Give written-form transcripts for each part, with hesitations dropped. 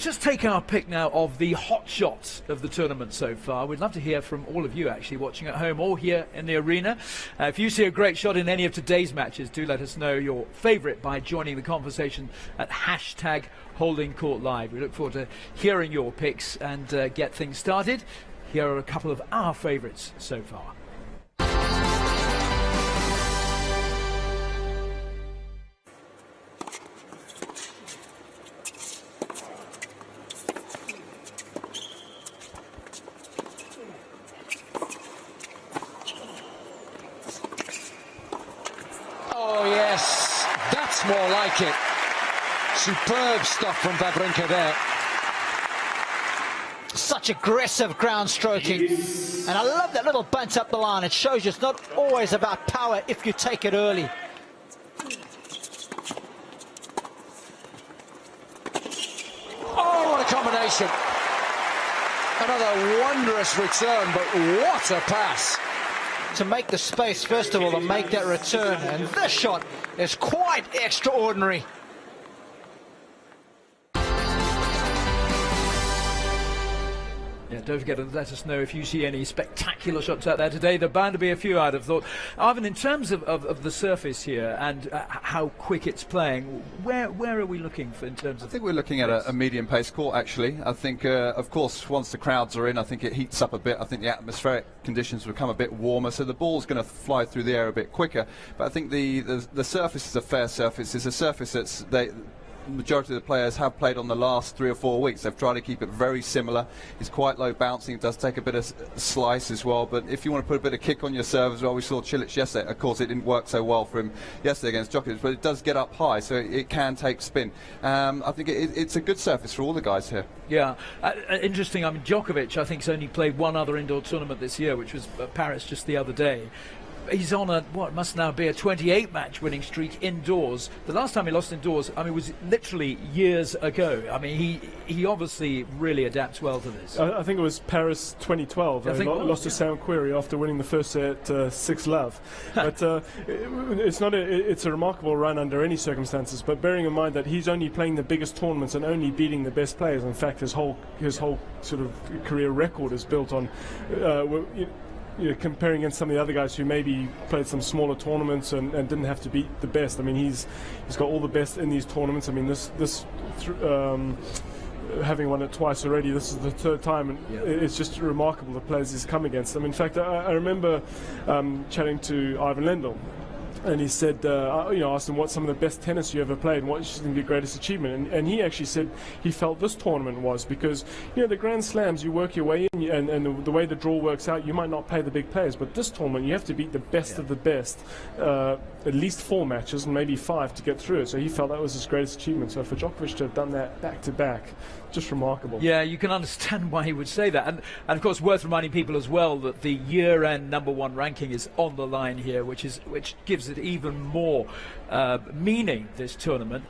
let's just take our pick now of the hot shots of the tournament so far. We'd love to hear from all of you actually watching at home or here in the arena. If you see a great shot in any of today's matches, do let us know your favourite by joining the conversation at #HoldingCourtLive. We look forward to hearing your picks and get things started. Here are a couple of our favourites so far. Oh yes, that's more like it. Superb stuff from Wawrinka there. Such aggressive ground stroking, and I love that little bunch up the line. It shows you it's not always about power if you take it early. Oh, what a combination. Another wondrous return, but what a pass. To make the space, first of all, to make that return, and this shot is quite extraordinary. Yeah, don't forget to let us know if you see any spectacular shots out there today. There are bound to be a few, I'd have thought. Ivan, in terms of the surface here and how quick it's playing, where are we looking for in terms of... I think we're looking at a medium pace court, actually. I think, of course, once the crowds are in, I think it heats up a bit. I think the atmospheric conditions become a bit warmer, so the ball's going to fly through the air a bit quicker. But I think the surface is a fair surface. It's a surface that's... The majority of the players have played on the last 3 or 4 weeks. They've tried to keep it very similar. It's quite low bouncing. It does take a bit of slice as well, but if you want to put a bit of kick on your serve as well, we saw Cilic yesterday. Of course, it didn't work so well for him yesterday against Djokovic, but it does get up high, so it can take spin. I think it's a good surface for all the guys here. Yeah, interesting. I mean, Djokovic, I think, has only played one other indoor tournament this year, which was Paris just the other day. He's on what must now be a 28-match winning streak indoors. The last time he lost indoors, I mean, was literally years ago. I mean, he obviously really adapts well to this. I think it was Paris 2012. He lost to Sam Querrey after winning the first set 6-love. But it's a remarkable run under any circumstances. But bearing in mind that he's only playing the biggest tournaments and only beating the best players. In fact, his whole sort of career record is built on. Comparing against some of the other guys who maybe played some smaller tournaments and didn't have to beat the best. I mean, he's got all the best in these tournaments. I mean, having won it twice already, this is the third time, and it's just remarkable the players he's come against. I mean, in fact, I remember chatting to Ivan Lendl, and he said, asked him what's some of the best tennis you ever played and what's your greatest achievement. And he actually said he felt this tournament was because, the Grand Slams, you work your way in, and the way the draw works out, you might not play the big players. But this tournament, you have to beat the best of the best, at least 4 matches and maybe 5 to get through it. So he felt that was his greatest achievement. So for Djokovic to have done that back-to-back, just remarkable. Yeah, you can understand why he would say that. And of course, worth reminding people as well that the year-end #1 ranking is on the line here, which gives it even more meaning, this tournament.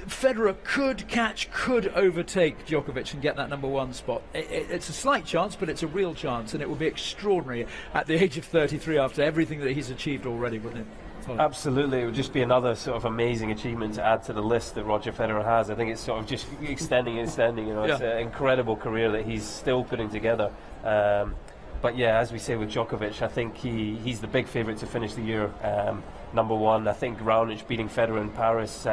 Federer could overtake Djokovic and get that #1 spot. It's a slight chance, but it's a real chance, and it would be extraordinary at the age of 33 after everything that he's achieved already, wouldn't it? Absolutely, it would just be another sort of amazing achievement to add to the list that Roger Federer has. I think it's sort of just extending. It's an incredible career that he's still putting together. But yeah, as we say with Djokovic, I think he's the big favourite to finish the year #1. I think Raonic beating Federer in Paris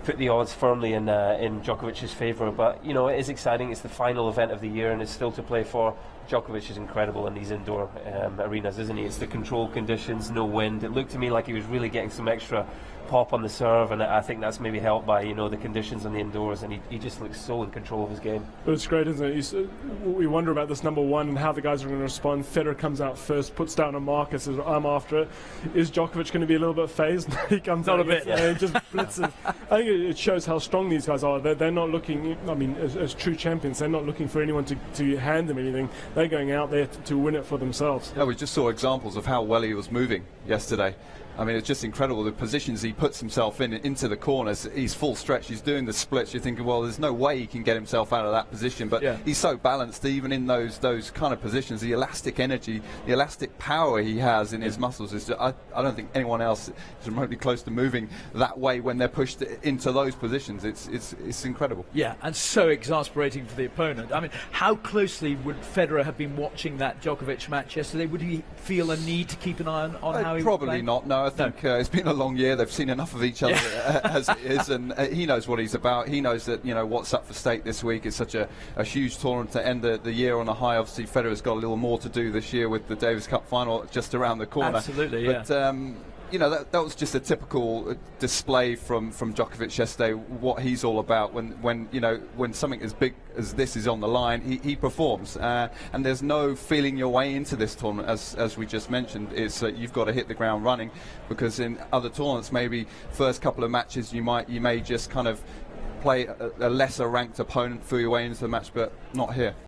put the odds firmly in Djokovic's favour. But it is exciting. It's the final event of the year, and it's still to play for. Djokovic is incredible in these indoor arenas, isn't he? It's the controlled conditions, no wind. It looked to me like he was really getting some extra pop on the serve, and I think that's maybe helped by the conditions on the indoors, and he just looks so in control of his game. But it's great, isn't it? We wonder about this #1 and how the guys are going to respond. Federer comes out first, puts down a mark, and says, I'm after it. Is Djokovic going to be a little bit phased? He comes out a bit, and just blitzes. I think it shows how strong these guys are. They're not looking, as true champions, they're not looking for anyone to hand them anything. They're going out there to win it for themselves. Yeah, we just saw examples of how well he was moving yesterday. I mean, it's just incredible the positions he puts himself into the corners. He's full stretch, he's doing the splits. You're thinking, well, there's no way he can get himself out of that position, but he's so balanced even in those kind of positions. The elastic energy, the elastic power he has in his muscles is I don't think anyone else is remotely close to moving that way when they're pushed into those positions. It's incredible. Yeah, and so exasperating for the opponent. I mean, how closely would Federer have been watching that Djokovic match yesterday? Would he feel a need to keep an eye on how he probably played? not. No, I think it's been a long year. They've seen enough of each other as it is, and he knows what he's about. He knows that what's up for stake this week. It's such a huge tournament to end the year on a high. Obviously, Federer's got a little more to do this year with the Davis Cup final just around the corner. Absolutely, but, that was just a typical display from Djokovic yesterday. What he's all about when something as big as this is on the line, he performs. And there's no feeling your way into this tournament, as we just mentioned. It's you've got to hit the ground running, because in other tournaments, maybe first couple of matches you may just kind of play a lesser ranked opponent, feel your way into the match, but not here.